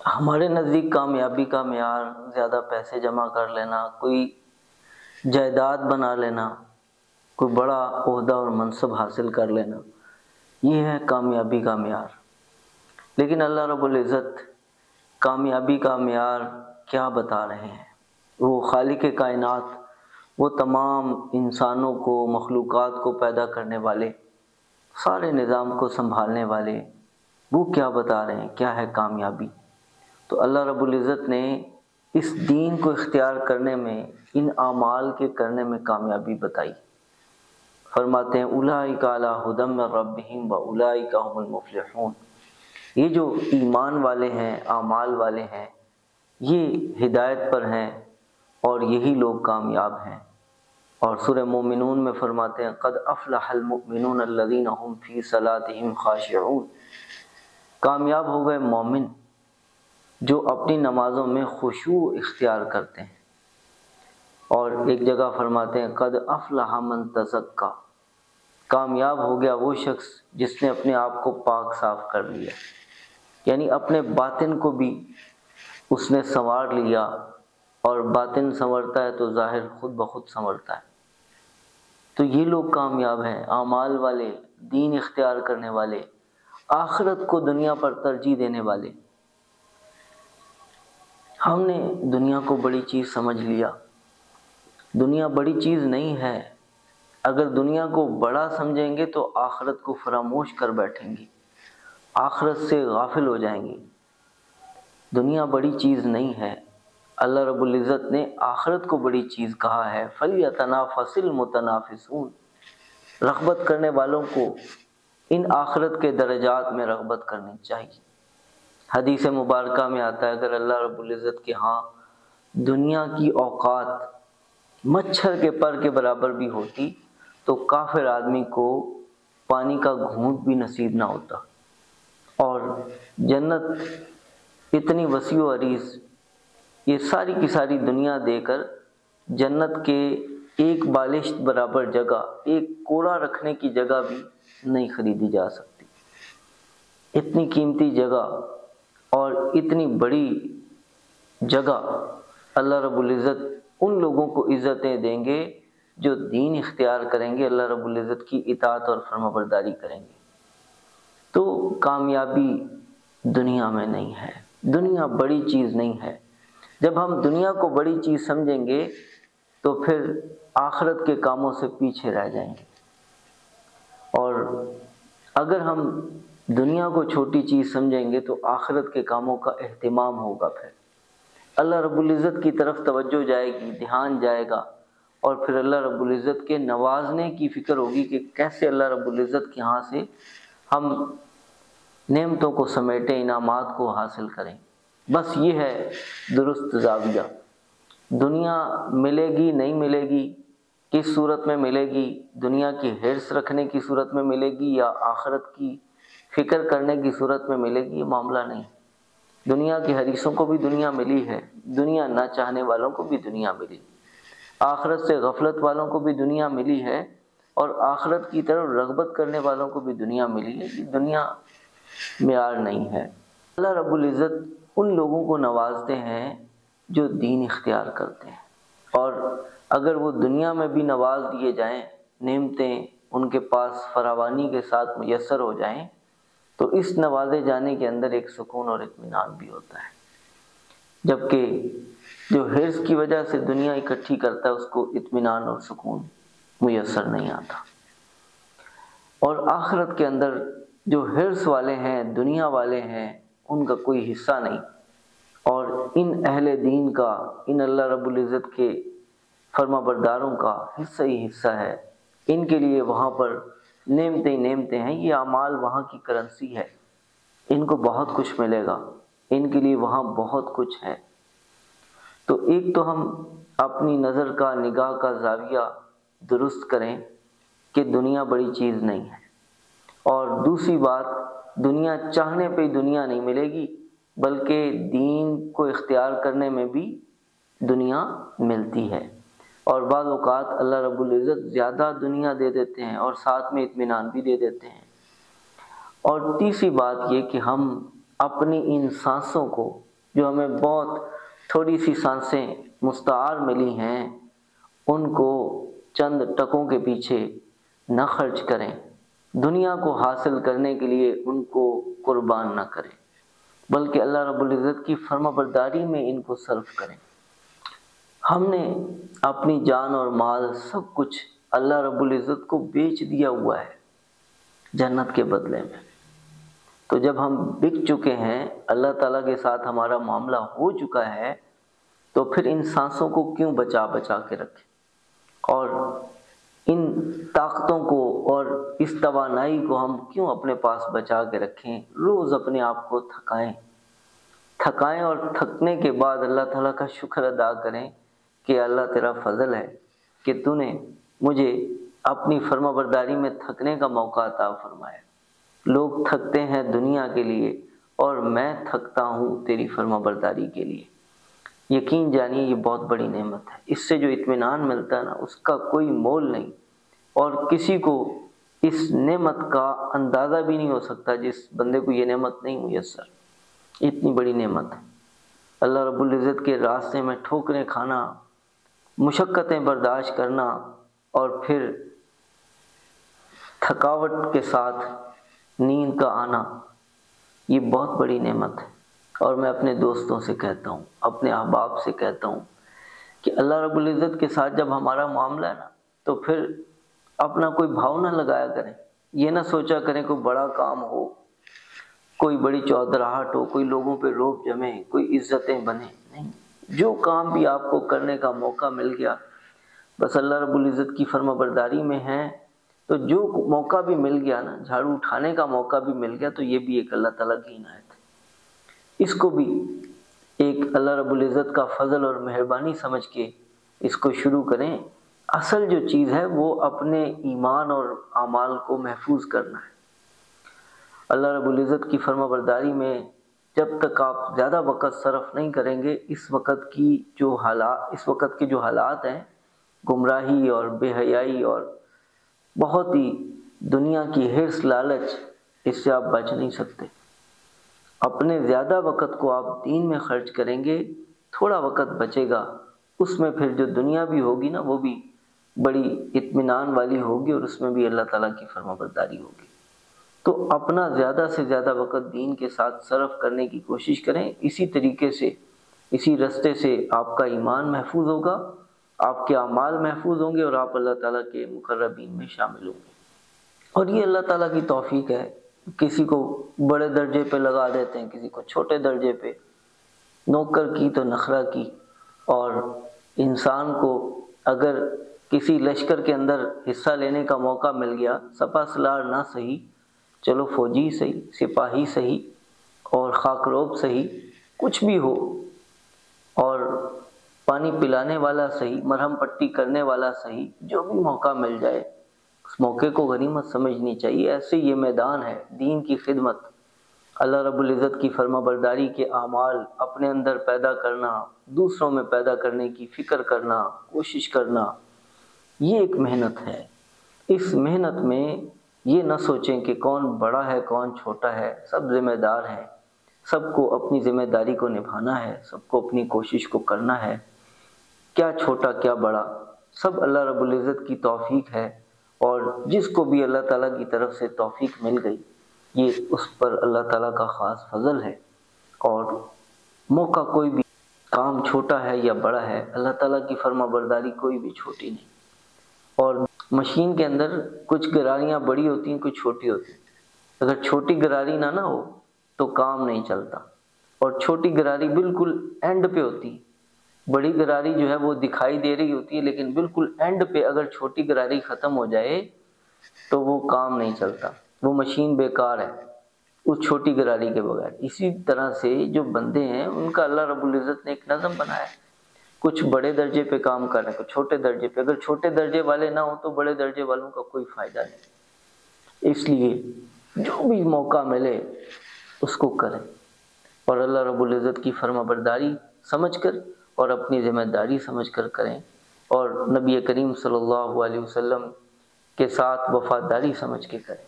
ہمارے نزدیک کامیابی کا معیار زیادہ پیسے جمع کر لینا، کوئی جائیداد بنا لینا، کوئی بڑا عہدہ اور منصب حاصل کر لینا، یہ ہے کامیابی کا معیار۔ لیکن اللہ رب العزت کامیابی کا معیار کیا بتا رہے ہیں؟ وہ خالق کائنات، وہ تمام انسانوں کو، مخلوقات کو پیدا کرنے والے، سارے نظام کو سنبھالنے والے، وہ کیا بتا رہے ہیں کیا ہے کامیابی؟ تو اللہ رب العزت نے اس دین کو اختیار کرنے میں، ان اعمال کے کرنے میں کامیابی بتائی۔ فرماتے ہیں اولئک علی ھدی من ربہم واولئک ھم المفلحون، یہ جو ایمان والے ہیں، اعمال والے ہیں، یہ ہدایت پر ہیں اور یہی لوگ کامیاب ہیں۔ اور سورہ مومنون میں فرماتے ہیں قد افلح المؤمنون الذین ھم فی صلاتہم خاشعون، کامیاب ہو گئے مومن جو اپنی نمازوں میں خشوع اختیار کرتے ہیں۔ اور ایک جگہ فرماتے ہیں قد افلح من تزکا، کامیاب ہو گیا وہ شخص جس نے اپنے آپ کو پاک صاف کر لیا، یعنی اپنے باطن کو بھی اس نے سنوار لیا، اور باطن سنورتا ہے تو ظاہر خود بخود سنورتا ہے۔ تو یہ لوگ کامیاب ہیں، اعمال والے، دین اختیار کرنے والے، آخرت کو دنیا پر ترجیح دینے والے۔ ہم نے دنیا کو بڑی چیز سمجھ لیا، دنیا بڑی چیز نہیں ہے۔ اگر دنیا کو بڑا سمجھیں گے تو آخرت کو فراموش کر بیٹھیں گے، آخرت سے غافل ہو جائیں گے۔ دنیا بڑی چیز نہیں ہے، اللہ رب العزت نے آخرت کو بڑی چیز کہا ہے۔ فَلْيَتَنَافَسِ الْمُتَنَافِسُونَ، رغبت کرنے والوں کو ان آخرت کے درجات میں رغبت کرنی چاہیے۔ حدیث مبارکہ میں آتا ہے اگر اللہ رب العزت کے ہاں دنیا کی اوقات مچھر کے پر کے برابر بھی ہوتی تو کافر آدمی کو پانی کا گھونٹ بھی نصیب نہ ہوتا۔ اور جنت اتنی وسیع و عریض، یہ ساری کی ساری دنیا دے کر جنت کے ایک بالشت برابر جگہ، ایک کوڑا رکھنے کی جگہ بھی نہیں خریدی جا سکتی۔ اتنی قیمتی جگہ اور اتنی بڑی جگہ اللہ رب العزت ان لوگوں کو عزتیں دیں گے جو دین اختیار کریں گے، اللہ رب العزت کی اطاعت اور فرمانبرداری کریں گے۔ تو کامیابی دنیا میں نہیں ہے، دنیا بڑی چیز نہیں ہے۔ جب ہم دنیا کو بڑی چیز سمجھیں گے تو پھر آخرت کے کاموں سے پیچھے رہ جائیں گے، اور اگر ہم دنیا کو چھوٹی چیز سمجھیں گے تو آخرت کے کاموں کا اہتمام ہوگا، پھر اللہ رب العزت کی طرف توجہ جائے گی، دھیان جائے گا، اور پھر اللہ رب العزت کے نوازنے کی فکر ہوگی کہ کیسے اللہ رب العزت کے ہاں سے ہم نعمتوں کو سمیٹیں، انعامات کو حاصل کریں۔ بس یہ ہے درست زاویہ۔ دنیا ملے گی نہیں ملے گی، کس صورت میں ملے گی، دنیا کی حرص رکھنے کی صورت میں ملے گی یا آخرت کی فکر کرنے کی صورت میں ملے گی، یہ معاملہ نہیں۔ دنیا کی حریصوں کو بھی دنیا ملی ہے، دنیا نہ چاہنے والوں کو بھی دنیا ملی، آخرت سے غفلت والوں کو بھی دنیا ملی ہے، اور آخرت کی طرف رغبت کرنے والوں کو بھی دنیا ملی ہے۔ یہ دنیا معیار نہیں ہے۔ اللہ رب العزت ان لوگوں کو نوازتے ہیں جو دین اختیار کرتے ہیں، اور اگر وہ دنیا میں بھی نواز دیے جائیں، نعمتیں ان کے پاس فراوانی کے ساتھ میسر ہو جائیں، تو اس نوازے جانے کے اندر ایک سکون اور اطمینان بھی ہوتا ہے، جبکہ جو حرص کی وجہ سے دنیا اکٹھی کرتا ہے اس کو اطمینان اور سکون میسر نہیں آتا۔ اور آخرت کے اندر جو حرص والے ہیں، دنیا والے ہیں، ان کا کوئی حصہ نہیں، اور ان اہل دین کا، ان اللہ رب العزت کے فرما برداروں کا حصہ ہی حصہ ہے۔ ان کے لیے وہاں پر نعمتیں نعمتیں ہیں، یہ اعمال وہاں کی کرنسی ہے، ان کو بہت کچھ ملے گا، ان کے لیے وہاں بہت کچھ ہے۔ تو ایک تو ہم اپنی نظر کا، نگاہ کا زاویہ درست کریں کہ دنیا بڑی چیز نہیں ہے، اور دوسری بات دنیا چاہنے پہ دنیا نہیں ملے گی، بلکہ دین کو اختیار کرنے میں بھی دنیا ملتی ہے، اور بعض اوقات اللہ رب العزت زیادہ دنیا دے دیتے ہیں اور ساتھ میں اطمینان بھی دے دیتے ہیں۔ اور تیسری بات یہ کہ ہم اپنی ان سانسوں کو جو ہمیں بہت تھوڑی سی سانسیں مستعار ملی ہیں، ان کو چند ٹکوں کے پیچھے نہ خرچ کریں، دنیا کو حاصل کرنے کے لیے ان کو قربان نہ کریں، بلکہ اللہ رب العزت کی فرما برداری میں ان کو صرف کریں۔ ہم نے اپنی جان اور مال سب کچھ اللہ رب العزت کو بیچ دیا ہوا ہے جنت کے بدلے میں۔ تو جب ہم بک چکے ہیں، اللہ تعالیٰ کے ساتھ ہمارا معاملہ ہو چکا ہے، تو پھر ان سانسوں کو کیوں بچا بچا کے رکھیں، اور ان طاقتوں کو اور اس توانائی کو ہم کیوں اپنے پاس بچا کے رکھیں؟ روز اپنے آپ کو تھکائیں اور تھکنے کے بعد اللہ تعالیٰ کا شکر ادا کریں کہ اللہ تیرا فضل ہے کہ تو نے مجھے اپنی فرما برداری میں تھکنے کا موقع عطا فرمایا۔ لوگ تھکتے ہیں دنیا کے لیے اور میں تھکتا ہوں تیری فرما برداری کے لیے۔ یقین جانیے یہ بہت بڑی نعمت ہے، اس سے جو اطمینان ملتا ہے نا، اس کا کوئی مول نہیں، اور کسی کو اس نعمت کا اندازہ بھی نہیں ہو سکتا جس بندے کو یہ نعمت نہیں میسر۔ اتنی بڑی نعمت ہے اللہ رب العزت کے راستے میں ٹھوکریں کھانا، مشقتیں برداشت کرنا، اور پھر تھکاوٹ کے ساتھ نیند کا آنا، یہ بہت بڑی نعمت ہے۔ اور میں اپنے دوستوں سے کہتا ہوں، اپنے احباب سے کہتا ہوں کہ اللہ رب العزت کے ساتھ جب ہمارا معاملہ ہے نا، تو پھر اپنا کوئی بھاؤ نہ لگایا کریں، یہ نہ سوچا کریں کوئی بڑا کام ہو، کوئی بڑی چودراہٹ ہو، کوئی لوگوں پہ روب جمے، کوئی عزتیں بنے، نہیں۔ جو کام بھی آپ کو کرنے کا موقع مل گیا، بس اللہ رب العزت کی فرما برداری میں ہیں، تو جو موقع بھی مل گیا نا، جھاڑو اٹھانے کا موقع بھی مل گیا، تو یہ بھی ایک اللہ تعالیٰ کی عنایت ہے۔ اس کو بھی ایک اللہ رب العزت کا فضل اور مہربانی سمجھ کے اس کو شروع کریں۔ اصل جو چیز ہے وہ اپنے ایمان اور اعمال کو محفوظ کرنا ہے۔ اللہ رب العزت کی فرما برداری میں جب تک آپ زیادہ وقت صرف نہیں کریں گے، اس وقت کے جو حالات ہیں، گمراہی اور بے حیائی اور بہت ہی دنیا کی حرص لالچ، اس سے آپ بچ نہیں سکتے۔ اپنے زیادہ وقت کو آپ دین میں خرچ کریں گے، تھوڑا وقت بچے گا، اس میں پھر جو دنیا بھی ہوگی نا، وہ بھی بڑی اطمینان والی ہوگی، اور اس میں بھی اللہ تعالیٰ کی فرما برداری ہوگی۔ تو اپنا زیادہ سے زیادہ وقت دین کے ساتھ صرف کرنے کی کوشش کریں۔ اسی طریقے سے، اسی رستے سے آپ کا ایمان محفوظ ہوگا، آپ کے اعمال محفوظ ہوں گے، اور آپ اللہ تعالیٰ کے مقربین میں شامل ہوں گے۔ اور یہ اللہ تعالیٰ کی توفیق ہے، کسی کو بڑے درجے پہ لگا دیتے ہیں، کسی کو چھوٹے درجے پہ، نوکر کی تو نخرہ کی۔ اور انسان کو اگر کسی لشکر کے اندر حصہ لینے کا موقع مل گیا، سپہ سالار نہ صحیح، چلو فوجی صحیح، سپاہی صحیح، اور خاکروب صحیح، کچھ بھی ہو، اور پانی پلانے والا صحیح، مرہم پٹی کرنے والا صحیح، جو بھی موقع مل جائے اس موقع کو غنیمت سمجھنی چاہیے۔ ایسے یہ میدان ہے دین کی خدمت، اللہ رب العزت کی فرما برداری کے اعمال اپنے اندر پیدا کرنا، دوسروں میں پیدا کرنے کی فکر کرنا، کوشش کرنا، یہ ایک محنت ہے۔ اس محنت میں یہ نہ سوچیں کہ کون بڑا ہے کون چھوٹا ہے، سب ذمہ دار ہیں، سب کو اپنی ذمہ داری کو نبھانا ہے، سب کو اپنی کوشش کو کرنا ہے، کیا چھوٹا کیا بڑا، سب اللہ رب العزت کی توفیق ہے۔ اور جس کو بھی اللہ تعالیٰ کی طرف سے توفیق مل گئی، یہ اس پر اللہ تعالیٰ کا خاص فضل ہے۔ اور موقع کوئی بھی کام چھوٹا ہے یا بڑا ہے، اللہ تعالیٰ کی فرما برداری کوئی بھی چھوٹی نہیں۔ اور مشین کے اندر کچھ گراریاں بڑی ہوتی ہیں، کچھ چھوٹی ہوتی ہیں۔ اگر چھوٹی گراری نہ ہو تو کام نہیں چلتا، اور چھوٹی گراری بالکل اینڈ پہ ہوتی ہے، بڑی گراری جو ہے وہ دکھائی دے رہی ہوتی ہے، لیکن بالکل اینڈ پہ اگر چھوٹی گراری ختم ہو جائے تو وہ کام نہیں چلتا، وہ مشین بیکار ہے اس چھوٹی گراری کے بغیر۔ اسی طرح سے جو بندے ہیں ان کا اللہ رب العزت نے ایک نظم بنایا ہے، کچھ بڑے درجے پہ کام کر رہے ہیں، کچھ چھوٹے درجے پہ۔ اگر چھوٹے درجے والے نہ ہوں تو بڑے درجے والوں کا کوئی فائدہ نہیں۔ اس لیے جو بھی موقع ملے اس کو کریں، اور اللہ رب العزت کی فرما برداری سمجھ کر اور اپنی ذمہ داری سمجھ کر کریں، اور نبی کریم صلی اللہ علیہ وسلم کے ساتھ وفاداری سمجھ کے کریں۔